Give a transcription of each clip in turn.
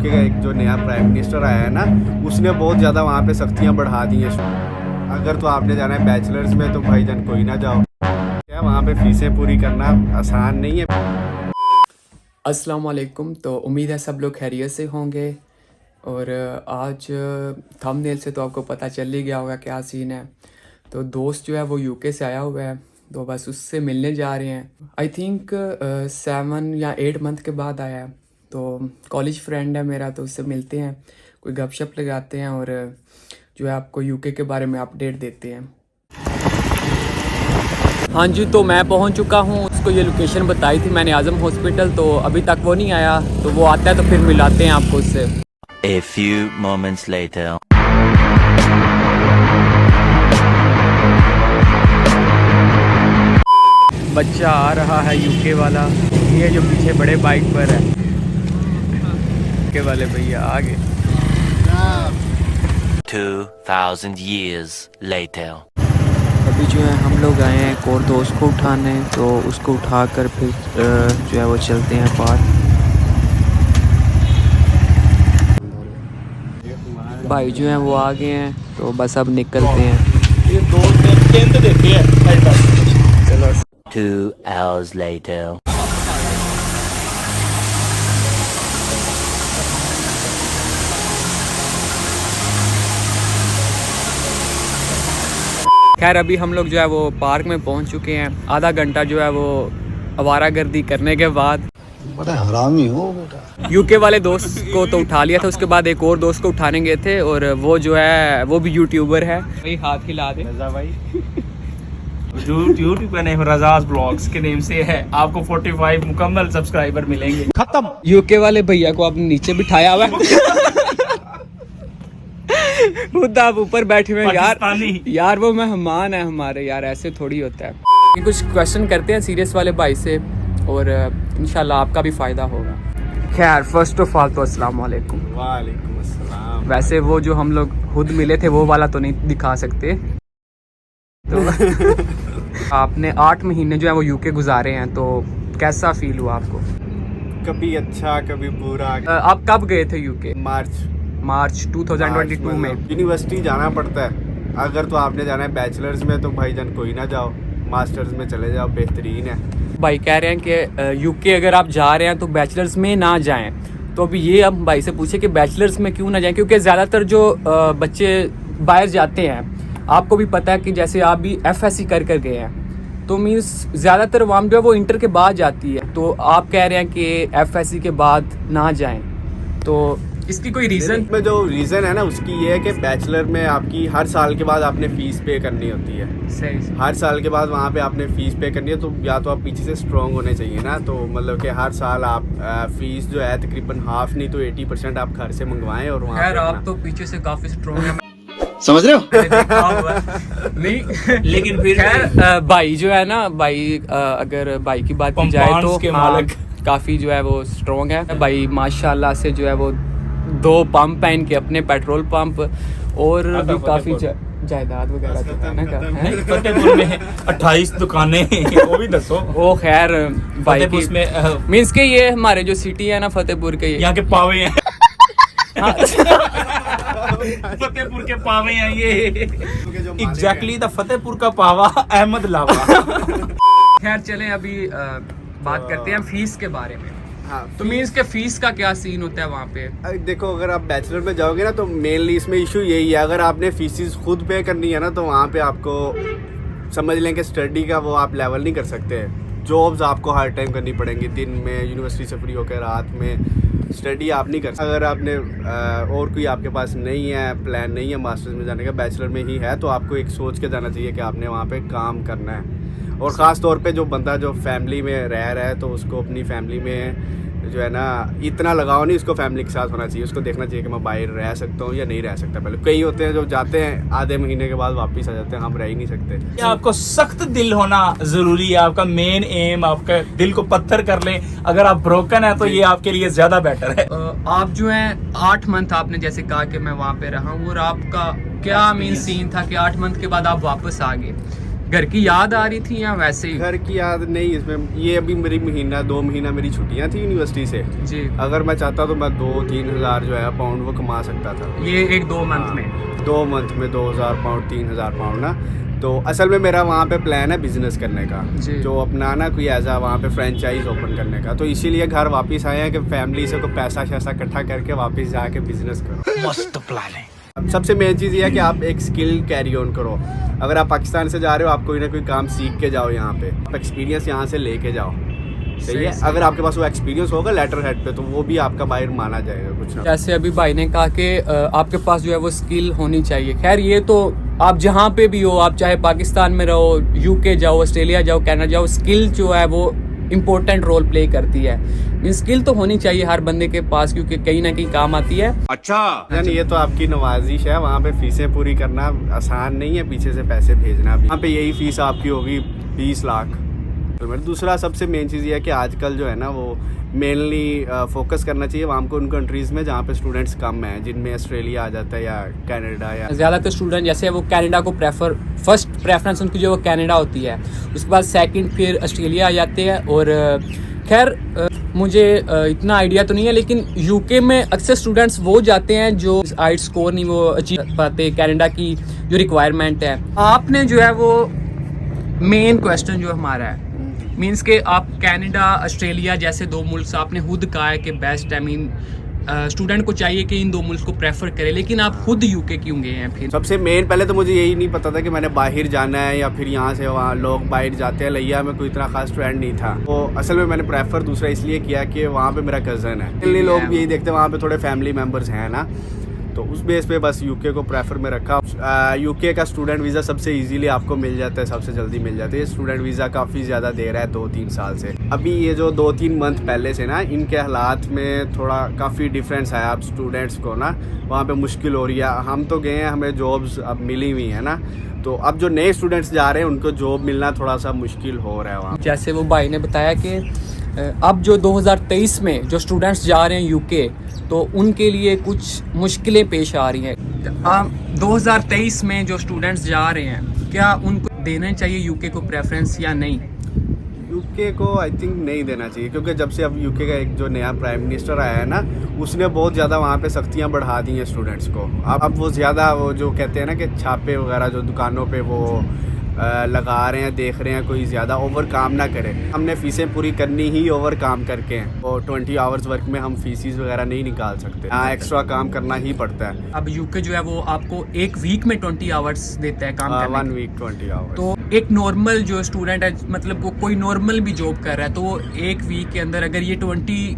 UK का एक जो नया प्राइम मिनिस्टर आया है ना, उसने बहुत ज़्यादा वहाँ पे सख्तियाँ बढ़ा दी हैं। अगर तो आपने जाना है बैचलर्स में तो भाईजान कोई ना जाओ, क्या वहाँ पे फीसें पूरी करना आसान नहीं है। अस्सलाम वालेकुम। तो उम्मीद है सब लोग खैरियत से होंगे। और आज थंबनेल से तो आपको पता चल ही गया होगा क्या सीन है। तो दोस्त जो है वो यूके से आया हुआ है, तो बस उससे मिलने जा रहे हैं। आई थिंक 7 या 8 मंथ के बाद आया है। तो कॉलेज फ्रेंड है मेरा, तो उससे मिलते हैं, कोई गपशप लगाते हैं और जो है आपको यूके के बारे में अपडेट देते हैं। हाँ जी, तो मैं पहुंच चुका हूँ। उसको ये लोकेशन बताई थी मैंने, आज़म हॉस्पिटल, तो अभी तक वो नहीं आया। तो वो आता है तो फिर मिलाते हैं आपको उससे। A few moments later. बच्चा आ रहा है यूके वाला, ये जो पीछे बड़े बाइक पर है, यूके वाले भैया आगे। 2000 years later. अभी जो है हम लोग आए हैं एक और दोस्त को उठाने, तो उसको उठाकर फिर जो है वो चलते हैं पार्क। भाई जो हैं वो आ गए हैं, तो बस अब निकलते हैं। ये दो केंद्र देते हैं। चलो 2 hours later. खैर अभी हम लोग जो है वो पार्क में पहुंच चुके हैं। आधा घंटा जो है वो आवारागर्दी करने के बाद बड़ा हरामी हो बेटा। यूके वाले दोस्त को तो उठा लिया था, उसके बाद एक और दोस्त को उठाने गए थे, और वो जो है वो भी यूट्यूबर है। भाई हाथ खिला दे रजा भाई यूट्यूब का नेम रजाज ब्लॉग्स के नेम से है। आपको 45 मुकम्मल सब्सक्राइबर मिलेंगे। खत्म। यूके वाले भैया को आपने नीचे बिठाया हुआ है। खुद आप ऊपर बैठे हुए हैं यार वो मेहमान है हमारे यार, ऐसे थोड़ी होता है। कुछ क्वेश्चन करते हैं सीरियस वाले भाई से, और इंशाल्लाह आपका भी फ़ायदा होगा। खैर फर्स्ट ऑफ ऑल तो अस्सलाम वालेकुम। वालेकुम अस्सलाम। वैसे वो जो हम लोग खुद मिले थे वो वाला तो नहीं दिखा सकते, तो आपने 8 महीने जो है वो यूके गुजारे हैं, तो कैसा फील हुआ आपको? कभी अच्छा कभी बुरा। आप कब गए थे यूके? मार्च 2022 में। यूनिवर्सिटी जाना पड़ता है। अगर तो आपने जाना है बैचलर्स में तो भाईजान कोई ना जाओ, मास्टर्स में चले जाओ, बेहतरीन है। भाई कह रहे हैं कि यूके अगर आप जा रहे हैं तो बैचलर्स में ना जाएं। तो अभी ये हम भाई से पूछे कि बैचलर्स में क्यों ना जाएं, क्योंकि ज़्यादातर जो बच्चे बाहर जाते हैं, आपको भी पता है कि जैसे आप भी एफएससी कर गए हैं, तो मीन्स ज़्यादातर वाम जो है वो इंटर के बाद जाती है। तो आप कह रहे हैं कि एफएससी के बाद ना जाएं, तो इसकी कोई रीज़न? में जो रीज़न है ना उसकी ये है कि बैचलर में आपकी हर साल के बाद आपने फ़ीस पे करनी होती है। सही। हर साल के बाद वहाँ पे आपने फ़ीस पे करनी है, तो या तो आप पीछे से स्ट्रॉन्ग होने चाहिए ना, तो मतलब कि हर साल आप फ़ीस जो है तकरीबन हाफ नहीं तो 80% आप घर से मंगवाएं। और वहाँ खैर आप तो पीछे से काफ़ी स्ट्रॉन्ग है, समझ रहे हो? नहीं लेकिन फिर खैर भाई जो है ना, भाई अगर भाई की बात की जाए तो के मालिक काफ़ी जो है वो स्ट्रॉन्ग है भाई, माशाल्लाह से जो है वो 2 पंप है इनके अपने, पेट्रोल पंप, और भी काफ़ी जायदाद वगैरह जो है ना। फतेहपुर में 28 दुकानें वो भी दसो। वो खैर भाई की में मीन्स के ये हमारे जो सिटी है ना फतेहपुर के, यहाँ के पावे हैं। हाँ। फतेहपुर के पावे हैं ये। एग्जैक्टली द फतेहपुर का पावा अहमद लावा। खैर चलें अभी बात करते हैं फीस के बारे में। हाँ, तो मीन्स के फीस का क्या सीन होता है वहाँ पे? देखो अगर आप बैचलर में जाओगे ना तो मेनली इसमें इशू यही है, अगर आपने फीसिस खुद पे करनी है ना तो वहाँ पे आपको समझ लें कि स्टडी का वो आप लेवल नहीं कर सकते। जॉब्स आपको हर टाइम करनी पड़ेंगी, दिन में यूनिवर्सिटी से फ्री होकर रात में स्टडी आप नहीं कर सकते। अगर आपने और कोई आपके पास नहीं है, प्लान नहीं है मास्टर्स में जाने का, बैचलर में ही है, तो आपको एक सोच के जाना चाहिए कि आपने वहाँ पे काम करना है। और ख़ास तौर पे जो बंदा जो फैमिली में रह रहा है, तो उसको अपनी फैमिली में जो है ना इतना लगाव नहीं, उसको फैमिली के साथ होना चाहिए। उसको देखना चाहिए कि मैं बाहर रह सकता हूँ या नहीं रह सकता। पहले कई होते हैं जो जाते हैं आधे महीने के बाद वापस आ जाते हैं, हम रह ही नहीं सकते। आपको सख्त दिल होना जरूरी है। आपका मेन एम आपका दिल को पत्थर कर ले। अगर आप ब्रोकन है तो ये आपके लिए ज्यादा बेटर है। आप जो है 8 मंथ आपने जैसे कहा कि मैं वहाँ पे रहा हूँ, और आपका क्या मीन सीन था कि 8 मंथ के बाद आप वापस आ गए, घर की याद आ रही थी या वैसे ही? घर की याद नहीं, इसमें ये अभी मेरी 2 महीना मेरी छुट्टियां थी यूनिवर्सिटी से। जी। अगर मैं चाहता तो मैं 2-3 हज़ार जो है पाउंड वो कमा सकता था। ये 1-2 मंथ में? 2 मंथ में 2,000 पाउंड 3,000 पाउंड ना। तो असल में मेरा वहाँ पे प्लान है बिजनेस करने का, जी। जो अपना ना कोई ऐसा वहाँ पे फ्रेंचाइज ओपन करने का। तो इसीलिए घर वापस आए हैं कि फैमिली से कोई पैसा शैसा इकट्ठा करके वापस जाके बिजनेस करो। मस्त प्लान है। अब सबसे मेन चीज़ ये है कि आप एक स्किल कैरी ऑन करो। अगर आप पाकिस्तान से जा रहे हो, आप कोई ना कोई काम सीख के जाओ यहाँ पे, आप एक्सपीरियंस यहाँ से लेके जाओ। सही है। अगर आपके पास वो एक्सपीरियंस होगा लेटर हेड पे, तो वो भी आपका बाहर माना जाएगा कुछ ना। जैसे अभी भाई ने कहा कि आपके पास जो है वो स्किल होनी चाहिए। खैर ये तो आप जहाँ पे भी हो, आप चाहे पाकिस्तान में रहो, यूके जाओ, ऑस्ट्रेलिया जाओ, कनाडा जाओ, स्किल जो है वो इम्पोर्टेंट रोल प्ले करती है। स्किल तो होनी चाहिए हर बंदे के पास, क्योंकि कहीं ना कहीं काम आती है। अच्छा यानी ये तो आपकी नवाजिश है। वहाँ पे फीसें पूरी करना आसान नहीं है, पीछे से पैसे भेजना भी। वहाँ पे यही फीस आपकी होगी 20 लाख। तो दूसरा सबसे मेन चीज़ ये है कि आजकल जो है ना वो मेनली फोकस करना चाहिए वहाँ को उन कंट्रीज़ में जहाँ पे स्टूडेंट्स कम हैं, जिनमें ऑस्ट्रेलिया आ जाता है या कनाडा या ज़्यादातर स्टूडेंट जैसे वो कनाडा को फर्स्ट प्रेफरेंस उनकी जो वो कनाडा होती है, उसके बाद सेकंड फिर ऑस्ट्रेलिया आ जाते हैं। और खैर मुझे इतना आइडिया तो नहीं है, लेकिन यूके में अक्सर स्टूडेंट्स वो जाते हैं जो आइट स्कोर नहीं वो अचीव पाते कनाडा की जो रिक्वायरमेंट है। आपने जो है वो मेन क्वेश्चन जो हमारा है मीन्स के आप कनाडा ऑस्ट्रेलिया जैसे 2 मुल्क आपने खुद कहा है कि बेस्ट, आई मीन स्टूडेंट को चाहिए कि इन 2 मुल्क को प्रेफर करे, लेकिन आप खुद यूके क्यों गए हैं फिर? सबसे मेन पहले तो मुझे यही नहीं पता था कि मैंने बाहर जाना है या फिर यहाँ से वहाँ लोग बाहर जाते हैं। लिया में कोई इतना खास फ्रेंड नहीं था। तो असल में मैंने प्रेफर दूसरा इसलिए किया कि वहाँ पे मेरा कज़न है, इसलिए लोग भी यही देखते हैं वहाँ पे थोड़े फैमिली मेम्बर्स हैं ना, तो उस बेस पे बस यूके को प्रेफर में रखा। यूके का स्टूडेंट वीज़ा सबसे इजीली आपको मिल जाता है, सबसे जल्दी मिल जाता है। स्टूडेंट वीज़ा काफ़ी ज़्यादा दे रहा है 2-3 साल से। अभी ये जो 2-3 मंथ पहले से ना इनके हालात में थोड़ा काफ़ी डिफरेंस आया। अब स्टूडेंट्स को ना वहाँ पे मुश्किल हो रही है। हम तो गए हैं, हमें जॉब्स अब मिली हुई है ना, तो अब जो नए स्टूडेंट्स जा रहे हैं उनको जॉब मिलना थोड़ा सा मुश्किल हो रहा है वहाँ। जैसे वो भाई ने बताया कि अब जो 2023 में जो स्टूडेंट्स जा रहे हैं यूके, तो उनके लिए कुछ मुश्किलें पेश आ रही हैं। 2023 में जो स्टूडेंट्स जा रहे हैं, क्या उनको देना चाहिए यूके को प्रेफरेंस या नहीं? यूके को आई थिंक नहीं देना चाहिए, क्योंकि जब से अब यूके का एक जो नया प्राइम मिनिस्टर आया है ना, उसने बहुत ज़्यादा वहाँ पे सख्तियाँ बढ़ा दी हैं स्टूडेंट्स को। अब वो ज़्यादा वो जो कहते हैं ना कि छापे वगैरह जो दुकानों पे वो लगा रहे हैं, देख रहे हैं कोई ज़्यादा ओवर काम ना करे। हमने फ़ीसें पूरी करनी ही ओवर काम करके हैं, और 20 आवर्स वर्क में हम फीसिस वगैरह नहीं निकाल सकते। हाँ, एक्स्ट्रा काम करना ही पड़ता है। अब यूके जो है वो आपको एक वीक में 20 आवर्स देता है काम करने 1 वीक 20 आवर्स। तो एक नॉर्मल जो स्टूडेंट है, मतलब वो कोई नॉर्मल भी जॉब कर रहा है, तो वो एक वीक के अंदर अगर ये 20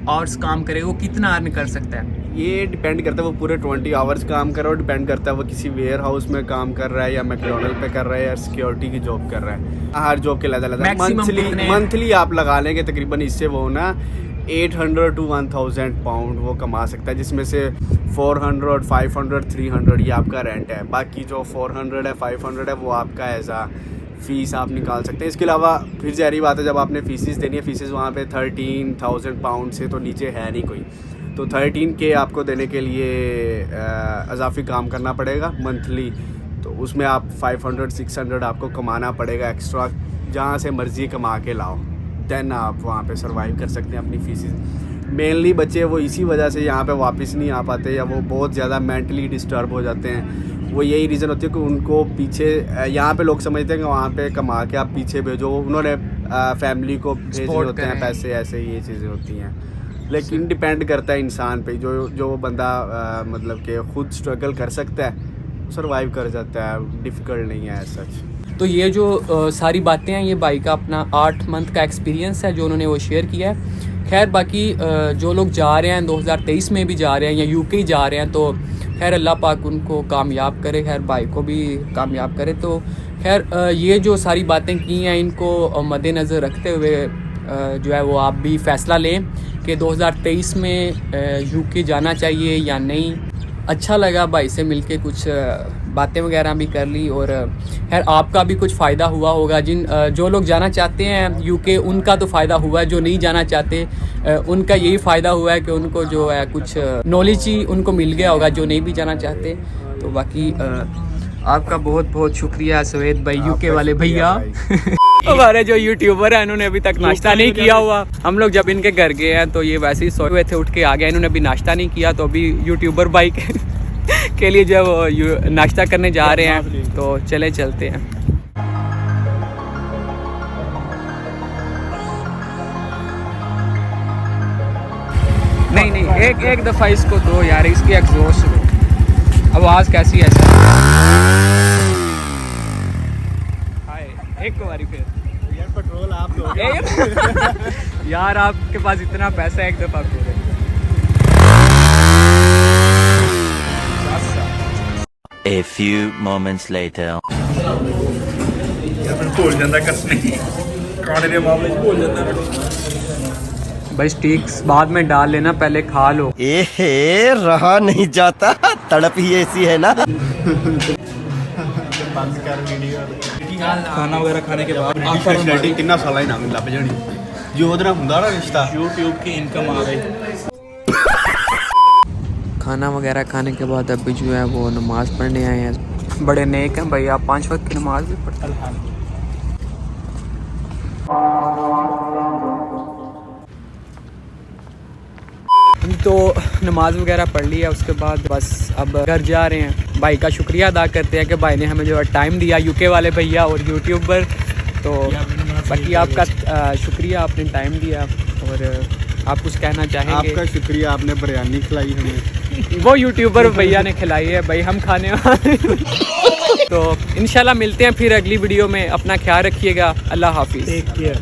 आवर्स काम करे, वो कितना अर्न कर सकता है? ये डिपेंड करता है वो पूरे 20 आवर्स काम कर रहा है, डिपेंड करता है वो किसी वेयर हाउस में काम कर रहा है या मैकडोनल्ड पे कर रहा है या सिक्योरिटी की जॉब कर रहा है। हर जॉब के अलग अलग मंथली आप लगा लेंगे तकरीबन, इससे वो ना 800 to 1000 पाउंड वो कमा सकता है, जिसमें से 400, 500, 300 ये आपका रेंट है। बाकी जो 400 है, 500 है, वो आपका ऐसा फ़ीस आप निकाल सकते हैं। इसके अलावा फिर जारी बात है, जब आपने फ़ीसेस देनी है, फ़ीसेस वहाँ पे 13,000 पाउंड से तो नीचे है नहीं कोई, तो 13K आपको देने के लिए अजाफी काम करना पड़ेगा मंथली। तो उसमें आप 500-600 आपको कमाना पड़ेगा एक्स्ट्रा, जहाँ से मर्ज़ी कमा के लाओ, देन आप वहाँ पे सर्वाइव कर सकते हैं अपनी फीसेस। मेनली बच्चे वो इसी वजह से यहाँ पे वापस नहीं आ पाते, या वो बहुत ज़्यादा मेंटली डिस्टर्ब हो जाते हैं। वो यही रीज़न होती है कि उनको पीछे यहाँ पे लोग समझते हैं कि वहाँ पे कमा के आप पीछे भेजो, उन्होंने फैमिली को भेजने होते हैं पैसे, ऐसे ये चीज़ें होती हैं। लेकिन डिपेंड करता है इंसान पे, जो बंदा मतलब कि खुद स्ट्रगल कर सकता है, सर्वाइव कर जाता है, डिफ़िकल्ट नहीं है सच। तो ये जो सारी बातें हैं, ये भाई का अपना 8 मंथ का एक्सपीरियंस है जो उन्होंने वो शेयर किया है। खैर बाकी जो लोग जा रहे हैं 2023 में भी जा रहे हैं या यूके जा रहे हैं, तो खैर अल्लाह पाक उनको कामयाब करे, खैर भाई को भी कामयाब करे। तो खैर ये जो सारी बातें की हैं, इनको मद्देनज़र रखते हुए जो है वो आप भी फ़ैसला लें कि 2023 में यूके जाना चाहिए या नहीं। अच्छा लगा भाई से मिलके, कुछ बातें वगैरह भी कर ली, और खैर आपका भी कुछ फ़ायदा हुआ होगा। जो लोग जाना चाहते हैं यूके, उनका तो फ़ायदा हुआ है, जो नहीं जाना चाहते उनका यही फ़ायदा हुआ है कि उनको जो है कुछ नॉलेज ही उनको मिल गया होगा, जो नहीं भी जाना चाहते। तो बाकी आपका बहुत बहुत शुक्रिया सुवेद भाई, यूके वाले भैया। भाई। हमारे जो यूट्यूबर हैं इन्होंने अभी तक नाश्ता नहीं किया हुआ। हम लोग जब इनके घर गए हैं तो ये वैसे ही सोए हुए थे, उठ के आ गए, इन्होंने अभी नाश्ता नहीं किया। तो अभी यूट्यूबर भाई के लिए जब नाश्ता करने जा रहे हैं तो चले चलते हैं। नहीं नहीं, एक दफ़ा इसको दो यार, इसकी एग्जॉस्ट आवाज़ कैसी है सर। हाय, एक बारी फिर यार पेट्रोल आप लोग यार आपके पास इतना पैसा है, एक दफ़ा फिर। A few moments later. भूल जाता कसने खाने के मामले में भूल जाता। भाई स्टिक्स बाद में डाल लेना, पहले खा लो। एहे रहा नहीं जाता, तड़प ही ऐसी है ना। खाना वगैरह खाने के बाद फैसिलिटी कितना साल ही ना लभ जानी जो ਉਹਦੇ ਨਾਲ ਹੁੰਦਾ ना रिश्ता। YouTube की इनकम आ गई। खाना वगैरह खाने के बाद अभी जो है वो नमाज़ पढ़ने आए हैं। बड़े नेक हैं भाई, आप 5 वक्त की नमाज भी पढ़ते हैं। तो नमाज वगैरह पढ़ लिया, उसके बाद बस अब घर जा रहे हैं। भाई का शुक्रिया अदा करते हैं कि भाई ने हमें जो है टाइम दिया, यूके वाले भैया और यूट्यूबर। तो बाकी आपका शुक्रिया, आपने टाइम दिया। और आप कुछ कहना चाहेंगे? आपका शुक्रिया, आपने बिरयानी खिलाई हमें। वो यूट्यूबर भैया ने खिलाई है भाई, हम खाने वाले। तो इंशाल्लाह मिलते हैं फिर अगली वीडियो में। अपना ख्याल रखिएगा। अल्लाह हाफिज़। Take care.